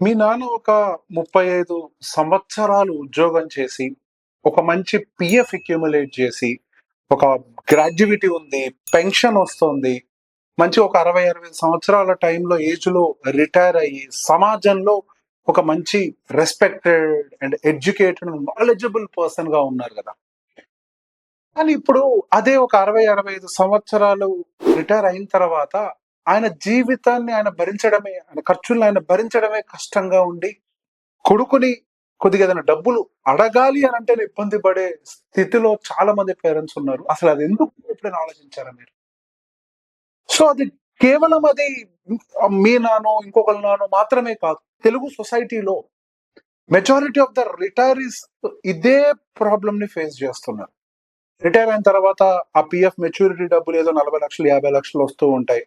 మీ నాన్న ఒక 35 సంవత్సరాలు ఉద్యోగం చేసి, ఒక మంచి పీఎఫ్ అక్యుములేట్ చేసి, ఒక గ్రాడ్యుయేటీ ఉంది, పెన్షన్ వస్తోంది. మంచి ఒక 60, 65 సంవత్సరాల టైంలో ఏజ్‌లో రిటైర్ అయ్యి, సమాజంలో ఒక మంచి రెస్పెక్టెడ్ అండ్ ఎడ్యుకేటెడ్, నాలెడ్జబుల్ పర్సన్‌గా ఉన్నారు గదా! కానీ ఇప్పుడు అదే ఒక 60, 65 సంవత్సరాలు రిటైర్ అయిన తర్వాత ఆయన జీవితాన్ని ఆయన భరించడమే, ఆయన ఖర్చుల్ని ఆయన భరించడమే కష్టంగా ఉండి కొడుకుని కొద్దిగా ఏదైనా డబ్బులు అడగాలి అని అంటేనే ఇబ్బంది పడే స్థితిలో చాలా మంది పేరెంట్స్ ఉన్నారు. అసలు అది ఎందుకు ఎప్పుడైనా ఆలోచించారా మీరు? సో అది కేవలం అది మీ నాన్నో, ఇంకొకళ్ళ నాన్నో మాత్రమే కాదు. తెలుగు సొసైటీలో మెజారిటీ ఆఫ్ ద రిటైరీస్ ఇదే ప్రాబ్లమ్‌ని ఫేస్ చేస్తున్నారు. రిటైర్ అయిన తర్వాత ఆ పీఎఫ్ మెచ్యూరిటీ డబ్బులు ఏదో 40,00,000, 50,00,000 వస్తూ ఉంటాయి.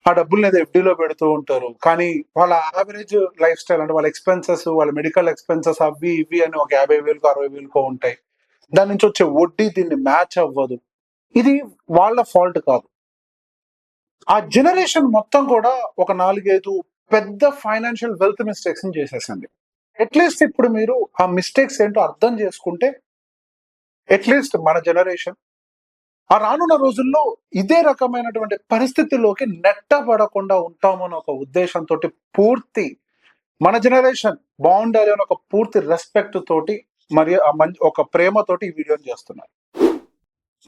ఆ డబ్బుల్ని ఏదో ఎఫ్‌డీలో పెడుతూ ఉంటారు. కానీ వాళ్ళ యావరేజ్ లైఫ్ స్టైల్ అంటే వాళ్ళ ఎక్స్‌పెన్సెస్, వాళ్ళ మెడికల్ ఎక్స్‌పెన్సెస్ అవి ఇవి అని ఒక 50,000కో, 60,000కో ఉంటాయి. దాని నుంచి వచ్చే వడ్డీ దీన్ని మ్యాచ్ అవ్వదు. ఇది వాళ్ళ ఫాల్ట్ కాదు. ఆ జనరేషన్ మొత్తం కూడా ఒక 4, 5 పెద్ద ఫైనాన్షియల్ వెల్త్ మిస్టేక్స్‌ని చేసేసింది. అట్‌లీస్ట్ ఇప్పుడు మీరు ఆ మిస్టేక్స్ ఏంటో అర్థం చేసుకుంటే, అట్‌లీస్ట్ మన జనరేషన్ ఆ రానున్న రోజుల్లో ఇదే రకమైనటువంటి పరిస్థితుల్లోకి నెట్టబడకుండా ఉంటామని ఒక ఉద్దేశంతోటి పూర్తి మన జనరేషన్ బావుండాలి అని ఒక పూర్తి రెస్పెక్ట్ తోటి మరియు ఒక ప్రేమతోటి ఈ వీడియోని చేస్తున్నాను.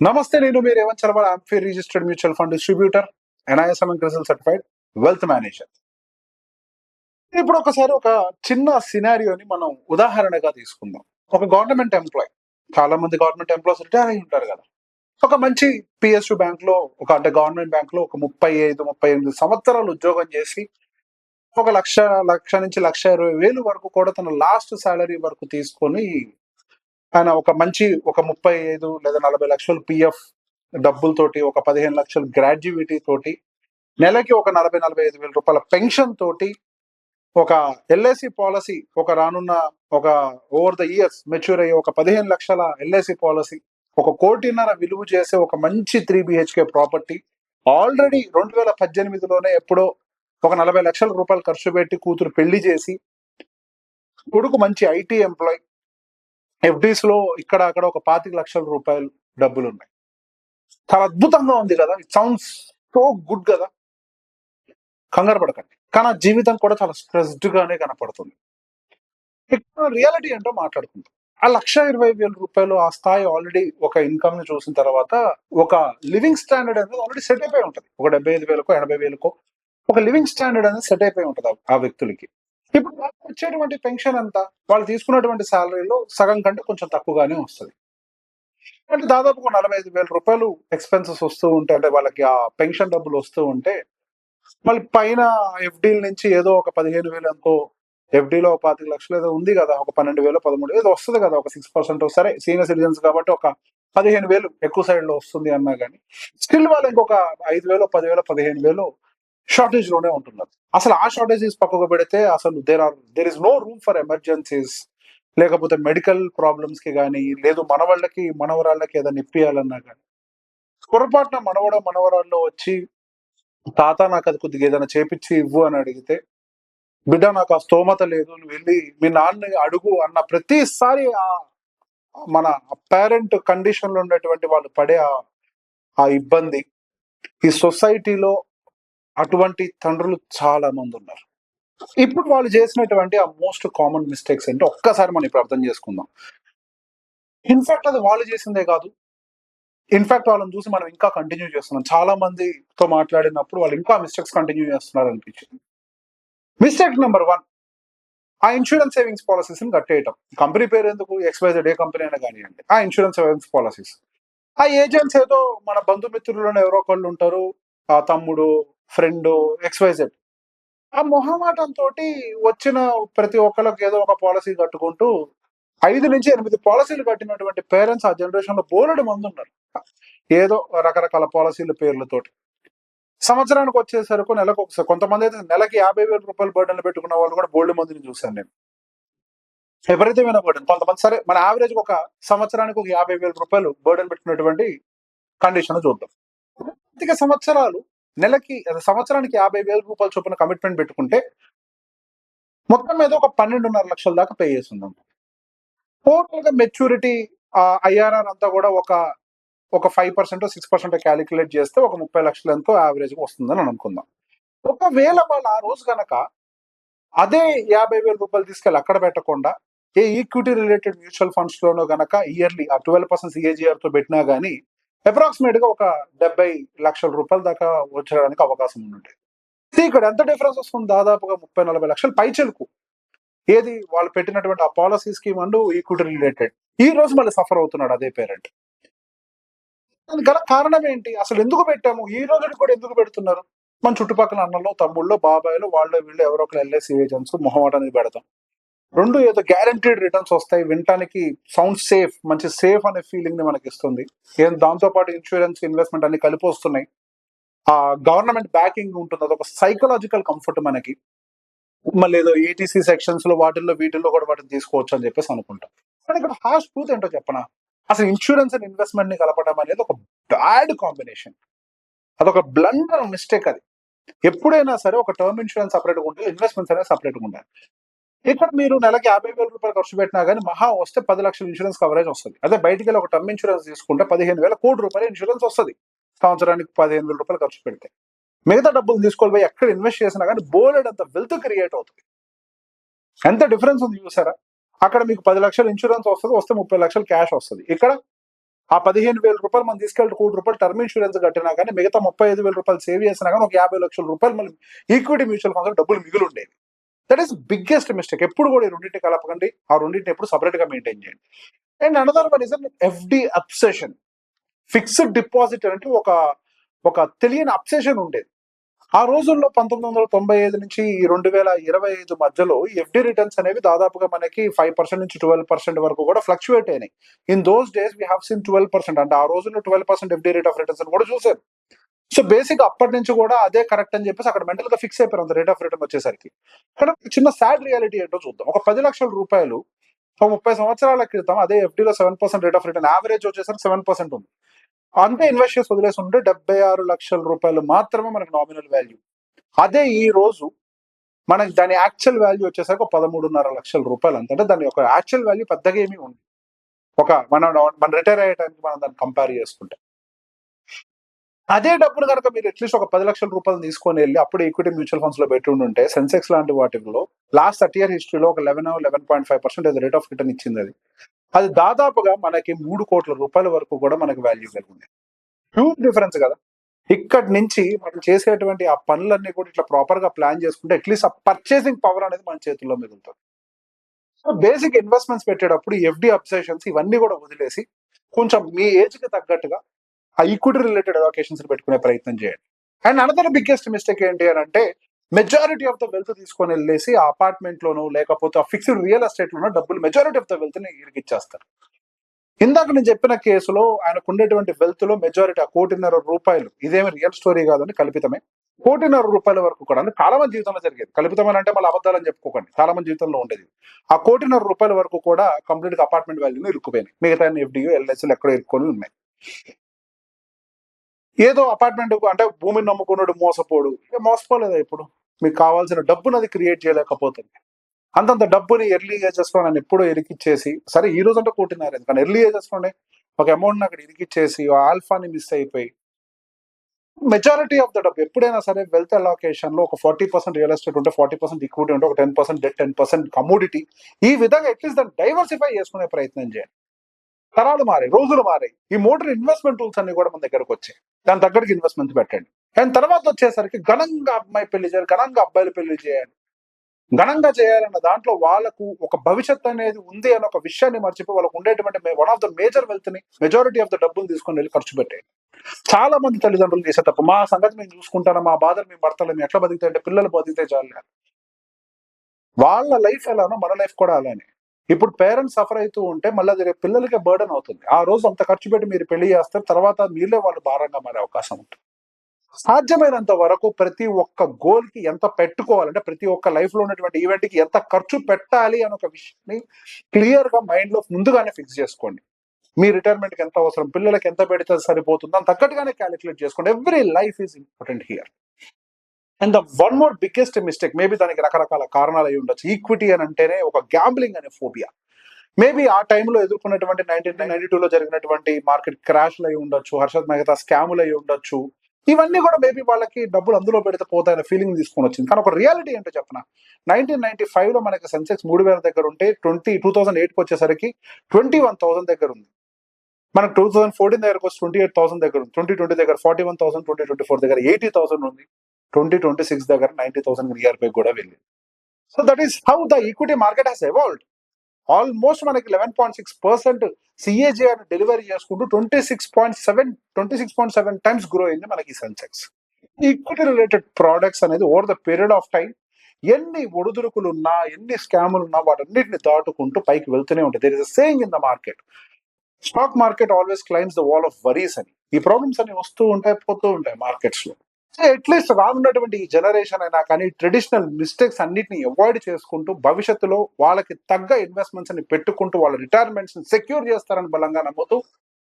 నమస్తే, నేను మీ Revanth Sharma. I'm registered mutual fund distributor, NISM and CRISIL certified wealth manager. ఇప్పుడు ఒకసారి ఒక చిన్న సినారియోని మనం ఉదాహరణగా తీసుకుందాం. ఒక గవర్నమెంట్ ఎంప్లాయ్, చాలా మంది గవర్నమెంట్ ఎంప్లాయీస్ రిటైర్ అయి ఉంటారు కదా. ఒక మంచి పిఎస్యు బ్యాంక్ లో అంటే గవర్నమెంట్ బ్యాంక్ లో ఒక 35, 38 సంవత్సరాలు ఉద్యోగం చేసి ఒక లక్ష నుంచి 1,20,000 వరకు కూడా తన లాస్ట్ సాలరీ వరకు తీసుకొని ఆయన ఒక మంచి ఒక 35 లేదా 40 లక్షలు పిఎఫ్ డబ్బులతోటి, ఒక 15 లక్షలు గ్రాడ్యుయేటీ తోటి, నెలకి ఒక 40, 45 వేల రూపాయల పెన్షన్ తోటి, ఒక ఎల్ఐసి పాలసీ ఒక రానున్న ఒక ఓవర్ ద ఇయర్స్ మెచ్యూర్ అయ్యే ఒక 15 లక్షల ఎల్ఐసి పాలసీ, 1,50,00,000 విలువ చేసే ఒక మంచి 3 BHK ప్రాపర్టీ, ఆల్రెడీ 2018లోనే ఎప్పుడో ఒక 40 లక్షల రూపాయలు ఖర్చు పెట్టి కూతురు పెళ్లి చేసి, కొడుకు మంచి ఐటీ ఎంప్లాయ్, ఎఫ్డీస్ లో ఇక్కడ అక్కడ ఒక 25 లక్షల రూపాయలు డబ్బులు ఉన్నాయి. చాలా అద్భుతంగా ఉంది కదా, ఇట్ సౌండ్స్ సో గుడ్ కదా. కంగారు పడకండి, కానీ ఆ జీవితం కూడా చాలా స్ట్రెస్డ్ గానే కనపడుతుంది. ఇక్కడ రియాలిటీ ఏంటో మాట్లాడుకుందాం. ఆ 1,20,000 రూపాయలు ఆ స్థాయి ఆల్రెడీ ఒక ఇన్కమ్ ని చూసిన తర్వాత ఒక లివింగ్ స్టాండర్డ్ అనేది ఆల్రెడీ సెట్ అయిపోయి ఉంటుంది. ఒక 75,000కో, 80,000కో ఒక లివింగ్ స్టాండర్డ్ అనేది సెట్ అయిపోయి ఉంటుంది ఆ వ్యక్తులకి. ఇప్పుడు వాళ్ళకి వచ్చేటువంటి పెన్షన్ ఎంత? వాళ్ళు తీసుకున్నటువంటి శాలరీలో సగం కంటే కొంచెం తక్కువగానే వస్తుంది. అంటే దాదాపు ఒక 45,000 రూపాయలు ఎక్స్‌పెన్సెస్ వస్తూ ఉంటాయి. అంటే వాళ్ళకి ఆ పెన్షన్ డబ్బులు వస్తూ ఉంటే, మళ్ళీ పైన ఎఫ్‌డీల నుంచి ఏదో ఒక 15,000 ఎంతో, ఎఫ్‌డీలో ఒక 25,00,000 ఏదో ఉంది గదా. ఒక 12,000, 13,000 ఏదో వస్తది గదా. ఒక 6% సరే, సీనియర్ సిటిజన్స్ కాబట్టి ఒక 15,000 ఎక్కువ సైడ్‌లో వస్తుంది అన్నా గాని, స్టిల్ వాళ్ళు ఇంకొక 5,000, 10,000, 15,000 షార్టేజ్‌లోనే ఉంటున్నారు. అసలు ఆ షార్టేజెస్ పక్కకు పెడితే అసలు there is no room for emergencies, లేకపోతే మెడికల్ ప్రాబ్లమ్స్‌కి గాని, లేదు మనవళ్ళకి, మనవరాళ్ళకి ఏదైనా ఇప్పియాలన్నా గాని, పొరపాటున మనవడో, మనవరాల్లో వచ్చి, "తాత నాకది కొద్దిగా ఏదైనా చేపిచ్చి ఇవ్వు" అని అడిగితే, "బిడ్డ నాకు ఆ స్తోమత లేదు. నువ్వు వెళ్లి మీ నాన్నని అడుగు" అన్న ప్రతిసారి మన పేరెంట్ కండిషన్‌లో ఉన్నటువంటి వాళ్ళు పడే ఆ ఇబ్బంది, ఈ సొసైటీలో అటువంటి తండ్రులు చాలా మందున్నారు. ఇప్పుడు వాళ్ళు చేసినటువంటి ఆ మోస్ట్ కామన్ మిస్టేక్స్ ఏంటో ఒక్కసారి మనం ఇప్పుడు అర్థం చేసుకుందాం. ఇన్‌ఫాక్ట్ అది వాళ్ళు చేసిందే కాదు. ఇన్‌ఫాక్ట్ వాళ్ళని చూసి మనం ఇంకా కంటిన్యూ చేస్తున్నాం. చాలా మందితో మాట్లాడినప్పుడు వాళ్ళు ఇంకా మిస్టేక్స్ కంటిన్యూ చేస్తున్నారు అనిపించింది. మిస్టేక్ నంబర్ 1, ఆ ఇన్స్యూరెన్స్ సేవింగ్స్ పాలిసీస్‌ని కట్టేయటం. కంపెనీ పేరు ఎందుకు? ఎక్స్‌వైజెడ్ ఏ కంపెనీ అయినా గానియండి. ఆ ఇన్స్యూరెన్స్ సేవింగ్స్ పాలిసీస్. ఆ ఏజెంట్స్ ఏదో మన బంధుమిత్రుల్లోనే ఎవరో ఒకళ్ళు ఉంటారు. ఆ తమ్ముడు, ఫ్రెండు, ఎక్స్‌వైజెడ్. ఆ మొహమాటంతోటి వచ్చిన ప్రతి ఒక్కళ్ళకి ఏదో ఒక పాలిసీ కట్టుకుంటూ 5-8 పాలిసీలు కట్టినటువంటి పేరెంట్స్ ఆ జనరేషన్‌లో బోలెడు మందున్నారు. ఏదో రకరకాల పాలిసీల పేర్లతోటి. సంవత్సరానికి వచ్చేసరికి నెలకొకసారి, కొంతమందైతే నెలకి 50,000 రూపాయలు బర్డెన్‌లు పెట్టుకున్న వాళ్ళు కూడా బోలెడు మందిని చూసాను నేను. విపరీతమైన బర్డెన్. కొంతమంది సరే మన యావరేజ్‌గా ఒక సంవత్సరానికి ఒక 50,000 రూపాయలు బర్డెన్ పెట్టుకునేటువంటి కండిషన్ చూద్దాం. ఆర్థిక సంవత్సరాలు సంవత్సరానికి 50,000 రూపాయల చొప్పున కమిట్మెంట్ పెట్టుకుంటే, మొత్తం మీద ఒక 12.5 లక్షల దాకా పే చేసిందాం. టోటల్ గా మెచ్యూరిటీ ఐఆర్ఆర్ అంతా కూడా ఒక 5% 6% క్యాలిక్యులేట్ చేస్తే ఒక 30 లక్షలు ఎంతో యావరేజ్ వస్తుందని అనుకుందాం. ఒకవేళ వాళ్ళు ఆ రోజు గనక అదే 50,000 తీసుకెళ్ళి అక్కడ పెట్టకుండా ఏ ఈక్విటీ రిలేటెడ్ మ్యూచువల్ ఫండ్స్ లోనో గనక ఇయర్లీ ఆ 12% సిఏజిఆర్ తో పెట్టినా గానీ అప్రాక్సిమేట్ గా ఒక 70 లక్షల రూపాయల దాకా వచ్చడానికి అవకాశం ఉంటుంది. ఇక్కడ ఎంత డిఫరెన్స్ వస్తుంది? దాదాపుగా 30-40 లక్షలు పైచెలకు. ఏది వాళ్ళు పెట్టినటువంటి ఆ policy scheme and equity related. ఈ రోజు మళ్ళీ సఫర్ అవుతున్నాడు అదే పేరెంట్. దానికి గల కారణం ఏంటి? అసలు ఎందుకు పెట్టాము? ఈ రోజుకి కూడా ఎందుకు పెడుతున్నారు? మన చుట్టుపక్కల అన్నలో, తమ్ముళ్ళు, బాబాయిలు వాళ్ళు వీళ్ళు ఎవరో ఒకరు ఎల్ఐసి ఏజెంట్స్ మొహమాటానికి పెడతాం. రెండు ఏదో గ్యారంటీడ్ రిటర్న్స్ వస్తాయి, వినటానికి సౌండ్ సేఫ్, మంచి సేఫ్ అనే ఫీలింగ్ ని మనకి ఇస్తుంది. ఏం దాంతో పాటు ఇన్సూరెన్స్, ఇన్వెస్ట్మెంట్ అన్ని కలిపి వస్తున్నాయి. ఆ గవర్నమెంట్ బ్యాకింగ్ ఉంటుంది, అదొక సైకలాజికల్ కంఫర్ట్ మనకి. మళ్ళీ ఏదో ఈటీసీ సెక్షన్స్ లో వీటిల్లో కూడా వాటిని తీసుకోవచ్చు అని చెప్పేసి అనుకుంటాం. కానీ ఇక్కడ హార్ష్ ట్రూత్ ఏంటో చెప్పనా? అసలు ఇన్సూరెన్స్ అండ్ ఇన్వెస్ట్మెంట్ ని కలపడం అనేది ఒక బ్యాడ్ కాంబినేషన్. అదొక బ్లండర్ మిస్టేక్ అది. ఎప్పుడైనా సరే ఒక టర్మ్ ఇన్సూరెన్స్ సపరేట్గా ఉండాలి, ఇన్వెస్ట్మెంట్స్ అనేది సపరేట్గా ఉండాలి. ఇక్కడ మీరు నెలకి 50,000 ఖర్చు పెట్టినా కానీ మహా వస్తే 10 లక్షల ఇన్సూరెన్స్ కవరేజ్ వస్తుంది. అదే బయటికి వెళ్ళి ఒక టర్మ్ ఇన్సూరెన్స్ తీసుకుంటే 15,000 కోటి రూపాయల ఇన్సూరెన్స్ వస్తుంది. సంవత్సరానికి 15,000 ఖర్చు పెడితే మిగతా డబ్బులు తీసుకొని పోయి ఎక్కడ ఇన్వెస్ట్ చేసినా కానీ బోలెడ్ అంత వెల్త్ క్రియేట్ అవుతుంది. ఎంత డిఫరెన్స్ ఉంది చూసారా? అక్కడ మీకు 10 లక్షల ఇన్సూరెన్స్ వస్తే 30 లక్షలు క్యాష్ వస్తుంది. ఇక్కడ ఆ 15,000 మనం తీసుకెళ్ళి ₹1,00,00,000 టర్మ్ ఇన్సూరెన్స్ కట్టినా కానీ మిగతా 35,000 సేవ్ చేసినా కానీ ఒక 50 లక్షల రూపాయలు మళ్ళీ ఈక్విటీ మ్యూచువల్ ఫండ్స్ డబ్బులు మిగిలి ఉండేవి. That is biggest mistake. ఎప్పుడు కూడా ఈ రెండింటిని కలపకండి, ఆ రెండింటిని ఎప్పుడు సపరేట్ గా మెయింటైన్ చేయండి. And another one is FD obsession. Fixed deposit అంటే ఒక తెలియని అబ్సెషన్ ఉండేది ఆ రోజుల్లో. 1995 నుంచి 2025 మధ్యలో ఎఫ్డి రిటర్న్స్ అనేవి దాదాపుగా మనకి 5% నుంచి 12% వరకు కూడా ఫ్లక్చువేట్ అయినాయి. In those days we have seen 12%. అంటే ఆ రోజుల్లో 12% ఎఫ్డి రేట్ ఆఫ్ రిటర్న్స్ అని కూడా చూసారు. సో బేసిక్ అప్పటి నుంచి కూడా అదే కరెక్ట్ అని చెప్పేసి అక్కడ మెంటల్ గా ఫిక్స్ అయిపోయారు అంత రేట్ ఆఫ్ రిటర్న్ వచ్చేసరికి. ఇక్కడ చిన్న సాడ్ రియాలిటీ ఏంటో చూద్దాం. ఒక 10 లక్షల రూపాయలు ఒక 30 సంవత్సరాల క్రితం అదే ఎఫ్డీలో 7% రేట్ ఆఫ్ రిటర్న్, యావరేజ్ వచ్చేసరికి 7% ఉంది. అంతే ఇన్వెస్ట్ చేసి వదిలేసి ఉంటే 76 లక్షల రూపాయలు మాత్రమే మనకి నామినల్ వాల్యూ. అదే ఈ రోజు మనకి దాని యాక్చువల్ వాల్యూ వచ్చేసరికి 13.5 లక్షల రూపాయలు. అంటే దాని యొక్క యాక్చువల్ వాల్యూ పెద్దగా ఏమీ ఉంది. మన రిటైర్ అయ్యే టైంకి మనం దాన్ని కంపేర్ చేసుకుంటే అదే డబ్బులు కనుక మీరు అట్లీస్ట్ ఒక 10 లక్షల రూపాయలు తీసుకొని వెళ్ళి అప్పుడు ఈక్విటీ మ్యూచువల్ ఫండ్స్ లో పెట్టి ఉంటే సెన్సెక్స్ లాంటి వాటిలో లాస్ట్ 30 year హిస్టరీలో ఒక 11.5% రేట్ ఆఫ్ రిటర్న్ ఇచ్చింది. అది దాదాపుగా మనకి 3 కోట్ల రూపాయల వరకు కూడా మనకి వాల్యూ కలిగింది. హ్యూజ్ డిఫరెన్స్ కదా. ఇక్కడి నుంచి మనం చేసేటువంటి ఆ పనులన్నీ కూడా ఇట్లా ప్రాపర్ గా ప్లాన్ చేసుకుంటే అట్లీస్ట్ ఆ పర్చేసింగ్ పవర్ అనేది మన చేతుల్లో మిగులుతుంది. సో బేసిక్ ఇన్వెస్ట్మెంట్స్ పెట్టేటప్పుడు ఎఫ్డి అబ్సెషన్స్ ఇవన్నీ కూడా వదిలేసి కొంచెం మీ ఏజ్ కి తగ్గట్టుగా ఆ ఈక్విటీ రిలేటెడ్ అలొకేషన్స్ పెట్టుకునే ప్రయత్నం చేయండి. అండ్ అనదర్ బిగ్గెస్ట్ మిస్టేక్ ఏంటి అని అంటే మెజారిటీ ఆఫ్ ద వెల్త్ తీసుకొని వెళ్ళేసి ఆ అపార్ట్మెంట్ లోనో లేకపోతే ఆ ఫిక్స్డ్ రియల్ ఎస్టేట్ లోనో డబ్బులు మెజారిటీ ఆఫ్ ద వెల్త్ ని ఇరికిచ్చేస్తారు. ఇందాక నేను చెప్పిన కేసులో ఆయనకు ఉండేటువంటి వెల్త్ లో మెజారిటీ ఆ ₹1,50,00,000, ఇదేమి రియల్ స్టోరీ కాదని కల్పితమే, ₹1,50,00,000 వరకు కూడా అంటే చాలా మంది జీవితంలో జరిగేది. కల్పితమని అంటే మళ్ళీ అబద్ధాలని చెప్పుకోకండి, చాలా మంది జీవితంలో ఉండేది. ఆ ₹1,50,00,000 వరకు కూడా కంప్లీట్ గా అపార్ట్మెంట్ వాల్యూని ఇరుక్కుపోయినాయి. మిగతా ఎఫ్డియో ఎల్ఐసీలు ఎక్కడో ఇరుక్కొని ఉన్నాయి. ఏదో అపార్ట్మెంట్ అంటే భూమిని నమ్ముకున్నాడు మోసపోడు, మోసపోలేదా? ఇప్పుడు మీకు కావాల్సిన డబ్బును అది క్రియేట్ చేయలేకపోతుంది. అంతంత డబ్బుని ఎర్లీ ఏజెస్ లో నన్ను ఎప్పుడో ఇరికిచ్చేసి, సరే ఈ రోజు అంటే కూటినారు, కానీ ఎర్లీ ఏజెస్ లోనే ఒక అమౌంట్ అక్కడ ఇరికిచ్చేసి ఆల్ఫాని మిస్ అయిపోయి మెజారిటీ ఆఫ్ ద డబ్బు ఎప్పుడైనా సరే వెల్త్ అలొకేషన్ లో ఒక 40% రియల్ ఎస్టేట్ ఉంటే, 40% ఈక్విటీ ఉంటే, ఒక 10% డెట్, 10% కమోడిటీ, ఈ విధంగా అట్లీస్ట్ దాన్ని డైవర్సిఫై చేసుకునే ప్రయత్నం చేయండి. తరాలు మారాయి, రోజులు మారాయి, ఈ మోడర్న్ ఇన్వెస్ట్మెంట్ టూల్స్ అన్ని కూడా మన దగ్గరకు వచ్చాయి. దాని తగ్గట్టుగా ఇన్వెస్ట్మెంట్ పెట్టండి. కానీ తర్వాత వచ్చేసరికి ఘనంగా అమ్మాయి పెళ్లి చేయాలి, ఘనంగా అబ్బాయిలు పెళ్లి చేయాలి, ఘనంగా చేయాలన్న దాంట్లో వాళ్ళకు ఒక భవిష్యత్ అనేది ఉంది అన్న ఒక విషయాన్ని మర్చిపోయి వాళ్ళకు ఉండేటువంటి one of the major wealth ని, మెజారిటీ ఆఫ్ ద డబ్బులు తీసుకొని వెళ్ళి ఖర్చు పెట్టేది. చాలా మంది తల్లిదండ్రులు చేసే తప్పు, మా సంగతి మేము చూసుకుంటాను, మా బాధలు మేము పడతలేము, మేము ఎట్లా బతికితే అంటే పిల్లలు బతికితే చాలు. వాళ్ళ లైఫ్ ఎలానో మన లైఫ్ కూడా అలానే. ఇప్పుడు పేరెంట్స్ సఫర్ అవుతూ ఉంటే మళ్ళీ అది రేపు పిల్లలకి బర్డెన్ అవుతుంది. ఆ రోజు అంత ఖర్చు పెట్టి మీరు పెళ్లి చేస్తారు, తర్వాత మీరే వాళ్ళు భారంగా మారే అవకాశం ఉంటుంది. సాధ్యమైనంత వరకు ప్రతి ఒక్క గోల్ కి ఎంత పెట్టుకోవాలంటే, ప్రతి ఒక్క లైఫ్ లో ఉన్నటువంటి ఈవెంట్ కి ఎంత ఖర్చు పెట్టాలి అని ఒక విషయాన్ని క్లియర్ గా మైండ్ లో ముందుగానే ఫిక్స్ చేసుకోండి. మీ రిటైర్మెంట్ కి ఎంత అవసరం, పిల్లలకి ఎంత పెడితే సరిపోతుందో అని తగ్గట్టుగానే క్యాలిక్యులేట్ చేసుకోండి. Every life is important here. And the one more biggest mistake, maybe దానికి రకరకాల కారణాలు అయి ఉండొచ్చు. ఈక్విటీ అని అంటేనే ఒక గ్యాంబ్లింగ్ అనే ఫోబియా. మేబీ ఆ టైంలో ఎదుర్కొన్నటువంటి 1992లో జరిగినటువంటి మార్కెట్ క్రాష్లు అయి ఉండొచ్చు, హర్షద్ మెహతా స్కాములు అయి ఉండొచ్చు. ఇవన్నీ కూడా మేబీ వాళ్ళకి డబ్బులు అందులో పెడితే పోతాయన్న ఫీలింగ్ తీసుకొని వచ్చింది. కానీ ఒక రియాలిటీ ఏంటో చెప్పన, 1995లో మనకి సెన్సెక్స్ 3000 దగ్గర ఉంటే 2008కి వచ్చేసరికి 21,000 దగ్గర ఉంది. మనకు 2014 దగ్గరకు వచ్చి 28,000 దగ్గర ఉంది. 2020 దగ్గర 41,000, 2024 దగ్గర 80,000 ఉంది. 2026 దగ్గర 90,000 నియర్ బై కూడా వెళ్ళింది. So that is how the equity market Hess evolved. Almost మనకి 11.6% సిఏజీఆర్ డెలివరీ చేసుకుంటూ 26.7 టైమ్స్ గ్రో అయింది మనకి సెన్సెక్స్. ఈక్విటీ రిలేటెడ్ ప్రోడక్ట్స్ అనేది over the period of time ఎన్ని ఒడిదుడుకులు ఉన్నా, ఎన్ని స్కాములు ఉన్నా వాటన్నిటిని దాటుకుంటూ పైకి వెళ్తూనే ఉంటాయి. There is a saying in the market, stock market always climbs the wall of worries అని. ఈ ప్రాబ్లమ్స్ అన్ని వస్తూ ఉంటాయి, పోతూ ఉంటాయి మార్కెట్స్ లో. అట్లీస్ట్ రానున్నటువంటి ఈ జనరేషన్ అయినా కానీ ట్రెడిషనల్ మిస్టేక్స్ అన్నిటిని అవాయిడ్ చేసుకుంటూ భవిష్యత్తులో వాళ్ళకి తగ్గ ఇన్వెస్ట్మెంట్స్ ని పెట్టుకుంటూ వాళ్ళ రిటైర్మెంట్స్ ని సెక్యూర్ చేస్తారని బలంగా నమ్ముతూ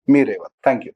మీరేవర్. Thank you.